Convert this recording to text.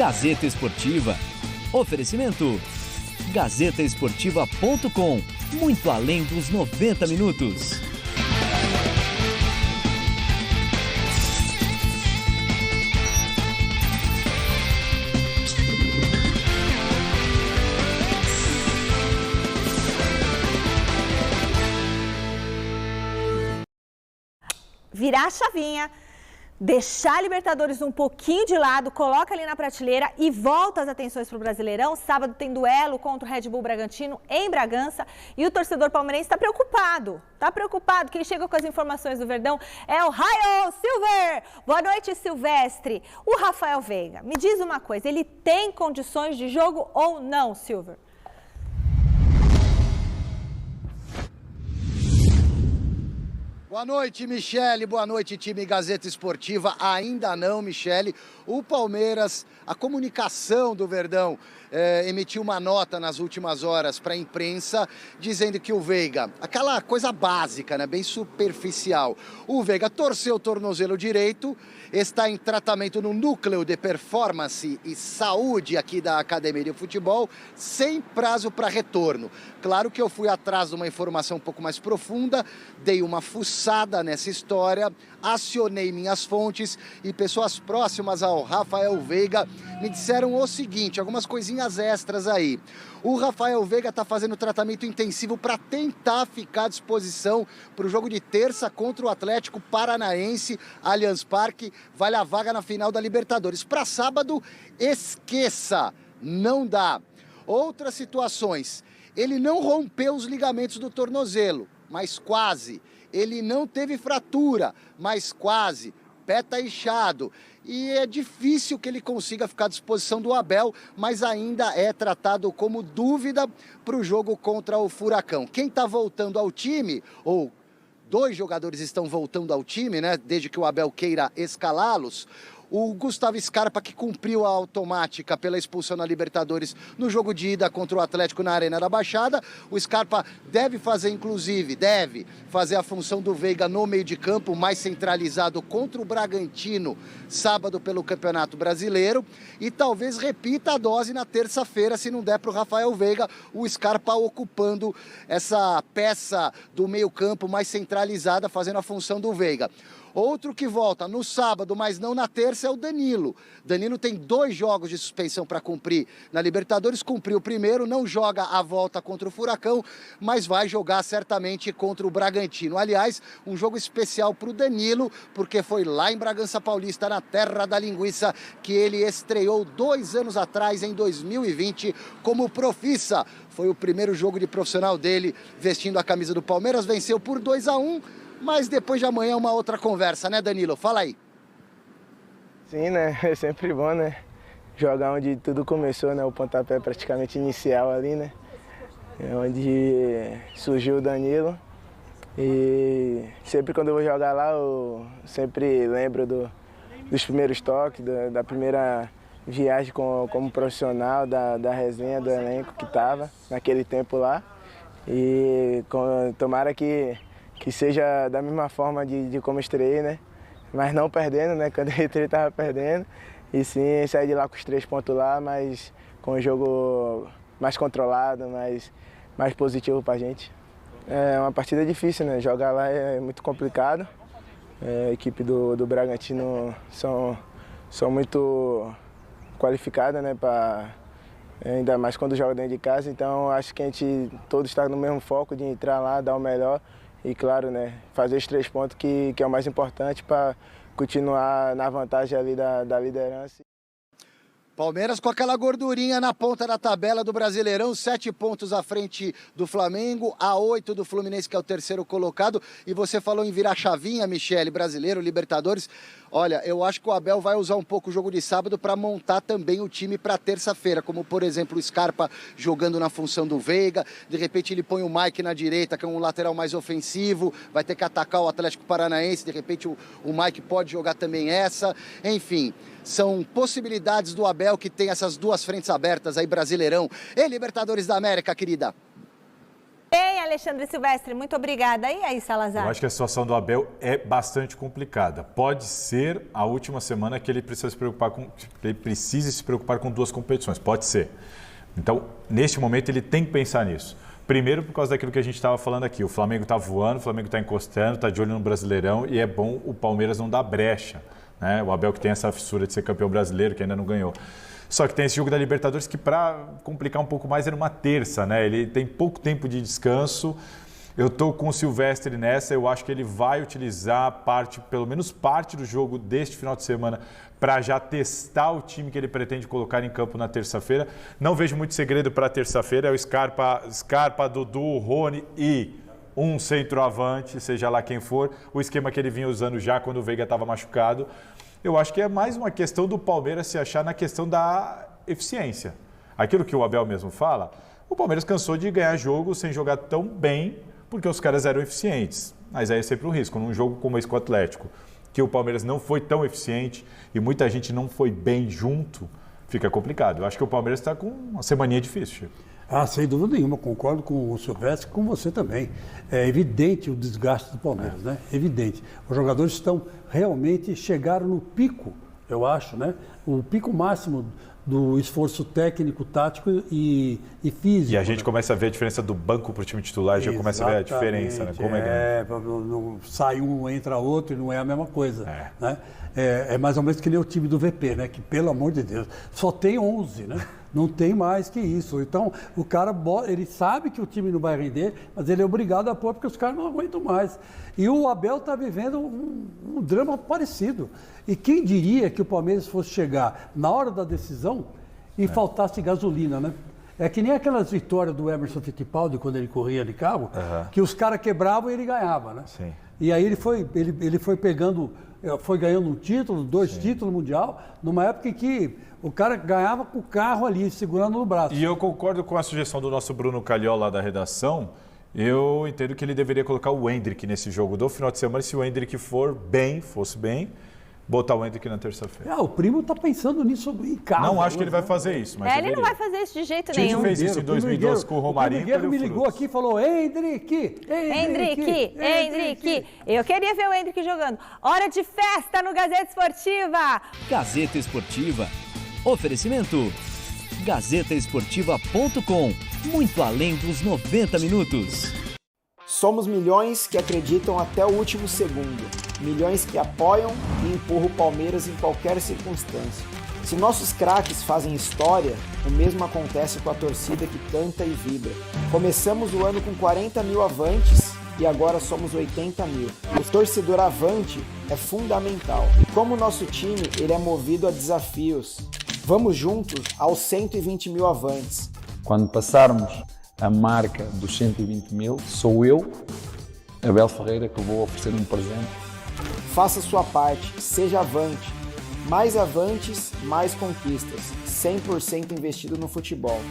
Gazeta Esportiva. Oferecimento gazetaesportiva.com. Muito além dos 90 minutos. Virar a chavinha, deixar a Libertadores um pouquinho de lado, coloca ali na prateleira e volta as atenções para o Brasileirão. Sábado tem duelo contra o Red Bull Bragantino em Bragança e o torcedor palmeirense está preocupado. Está preocupado. Quem chega com as informações do Verdão é o Raio Silver. Boa noite, Silvestre. O Rafael Veiga, me diz uma coisa, ele tem condições de jogo ou não, Silver? Boa noite, Michele. Boa noite, time Gazeta Esportiva. Ainda não, Michele. O Palmeiras, a comunicação do Verdão emitiu uma nota nas últimas horas para a imprensa dizendo que o Veiga, aquela coisa básica, né, bem superficial, o Veiga torceu o tornozelo direito, está em tratamento no núcleo de performance e saúde aqui da Academia de Futebol, sem prazo para retorno. Claro que eu fui atrás de uma informação um pouco mais profunda, dei uma fuçada nessa história, acionei minhas fontes e pessoas próximas ao Rafael Veiga me disseram o seguinte, algumas coisinhas extras aí. O Rafael Veiga está fazendo tratamento intensivo para tentar ficar à disposição para o jogo de terça contra o Atlético Paranaense, Allianz Parque, vale a vaga na final da Libertadores. Para sábado, esqueça, não dá. Outras situações, ele não rompeu os ligamentos do tornozelo, mas quase. Ele não teve fratura, mas quase. Pé tá inchado. E é difícil que ele consiga ficar à disposição do Abel, mas ainda é tratado como dúvida para o jogo contra o Furacão. Quem está voltando ao time, ou 2 jogadores estão voltando ao time, né, desde que o Abel queira escalá-los, o Gustavo Scarpa, que cumpriu a automática pela expulsão na Libertadores no jogo de ida contra o Atlético na Arena da Baixada. O Scarpa deve fazer a função do Veiga no meio de campo, mais centralizado contra o Bragantino, sábado pelo Campeonato Brasileiro. E talvez repita a dose na terça-feira, se não der para o Rafael Veiga, o Scarpa ocupando essa peça do meio campo mais centralizada, fazendo a função do Veiga. Outro que volta no sábado, mas não na terça, é o Danilo. Danilo tem 2 jogos de suspensão para cumprir na Libertadores. Cumpriu o primeiro, não joga a volta contra o Furacão, mas vai jogar certamente contra o Bragantino. Aliás, um jogo especial para o Danilo, porque foi lá em Bragança Paulista, na terra da linguiça, que ele estreou 2 anos atrás, em 2020, como profissa. Foi o primeiro jogo de profissional dele, vestindo a camisa do Palmeiras, venceu por 2-1. Mas depois de amanhã é uma outra conversa, né, Danilo? Fala aí. Sim, né? É sempre bom, né? Jogar onde tudo começou, né? O pontapé praticamente inicial ali, né? É onde surgiu o Danilo. E sempre quando eu vou jogar lá, eu sempre lembro dos primeiros toques, da primeira viagem como profissional, da resenha, do elenco que estava naquele tempo lá. E tomara que seja da mesma forma de como estreiei, né? Mas não perdendo, né? Quando eu entrei estava perdendo. E sim, sair de lá com os 3 pontos lá, mas com o jogo mais controlado, mais positivo pra gente. É uma partida difícil, né? Jogar lá é muito complicado. A equipe do Bragantino são muito qualificadas, né? Ainda mais quando joga dentro de casa. Então acho que a gente todos está no mesmo foco de entrar lá, dar o melhor. E claro, né, fazer os 3 pontos que é o mais importante para continuar na vantagem ali da liderança. Palmeiras com aquela gordurinha na ponta da tabela do Brasileirão, 7 pontos à frente do Flamengo, a 8 do Fluminense, que é o terceiro colocado. E você falou em virar chavinha, Michele, Brasileiro, Libertadores. Olha, eu acho que o Abel vai usar um pouco o jogo de sábado para montar também o time para terça-feira, como por exemplo o Scarpa jogando na função do Veiga, de repente ele põe o Mike na direita, que é um lateral mais ofensivo, vai ter que atacar o Atlético Paranaense, de repente o Mike pode jogar também essa, enfim, são possibilidades do Abel que tem essas 2 frentes abertas aí, Brasileirão e Libertadores da América, querida. Ei, Alexandre Silvestre. Muito obrigada. E aí, Salazar? Eu acho que a situação do Abel é bastante complicada. Pode ser a última semana que ele precisa se preocupar com 2 competições. Pode ser. Então, neste momento, ele tem que pensar nisso. Primeiro, por causa daquilo que a gente estava falando aqui. O Flamengo está voando, o Flamengo está encostando, está de olho no Brasileirão e é bom o Palmeiras não dar brecha, né? O Abel que tem essa fissura de ser campeão brasileiro, que ainda não ganhou. Só que tem esse jogo da Libertadores que, para complicar um pouco mais, é numa terça, né? Ele tem pouco tempo de descanso. Eu estou com o Silvestre nessa, eu acho que ele vai utilizar pelo menos parte do jogo deste final de semana para já testar o time que ele pretende colocar em campo na terça-feira. Não vejo muito segredo para a terça-feira, é o Scarpa, Dudu, Rony e um centroavante, seja lá quem for, o esquema que ele vinha usando já quando o Veiga estava machucado. Eu acho que é mais uma questão do Palmeiras se achar na questão da eficiência. Aquilo que o Abel mesmo fala, o Palmeiras cansou de ganhar jogo sem jogar tão bem, porque os caras eram eficientes. Mas aí é sempre um risco. Num jogo como esse com o Atlético, que o Palmeiras não foi tão eficiente e muita gente não foi bem junto, fica complicado. Eu acho que o Palmeiras está com uma semaninha difícil, Chico. Sem dúvida nenhuma, concordo com o Silvestre e com você também. É evidente o desgaste do Palmeiras, né? Evidente. Os jogadores chegaram no pico, eu acho, né? O pico máximo do esforço técnico, tático e físico. E a gente começa a ver a diferença do banco para o time titular, já começa a ver a diferença, né? Como é grande. Sai um, entra outro e não é a mesma coisa. Né? É mais ou menos que nem o time do VP, né? Que, pelo amor de Deus, só tem 11, né? Não tem mais que isso. Então, o cara, ele sabe que o time não vai render, mas ele é obrigado a pôr porque os caras não aguentam mais. E o Abel está vivendo um drama parecido. E quem diria que o Palmeiras fosse chegar na hora da decisão e faltasse gasolina, né? É que nem aquelas vitórias do Emerson Fittipaldi, quando ele corria de carro, que os caras quebravam e ele ganhava, né? Sim. E aí ele foi pegando, foi ganhando um título, 2 títulos mundial, numa época em que o cara ganhava com o carro ali, segurando no braço. E eu concordo com a sugestão do nosso Bruno Calhol lá da redação. Eu entendo que ele deveria colocar o Endrick nesse jogo do final de semana. Se o Endrick fosse bem, botar o Endrick na terça-feira. O Primo está pensando nisso em casa. Não acho que ele vai fazer isso, mas ele não vai fazer isso de jeito nenhum. Ele fez isso em 2012 com o Romarinho. O me ligou aqui e falou, Endrick. Eu queria ver o Endrick jogando. Hora de festa no Gazeta Esportiva. Gazeta Esportiva. Oferecimento. GazetaEsportiva.com. Muito além dos 90 minutos. Somos milhões que acreditam até o último segundo. Milhões que apoiam e empurram o Palmeiras em qualquer circunstância. Se nossos craques fazem história, o mesmo acontece com a torcida que canta e vibra. Começamos o ano com 40 mil avantes e agora somos 80 mil. O torcedor avante é fundamental. E como o nosso time ele é movido a desafios, vamos juntos aos 120 mil avantes. Quando passarmos a marca dos 120 mil, sou eu, Abel Ferreira, que vou oferecer um presente. Faça sua parte, seja avante. Mais avantes, mais conquistas. 100% investido no futebol.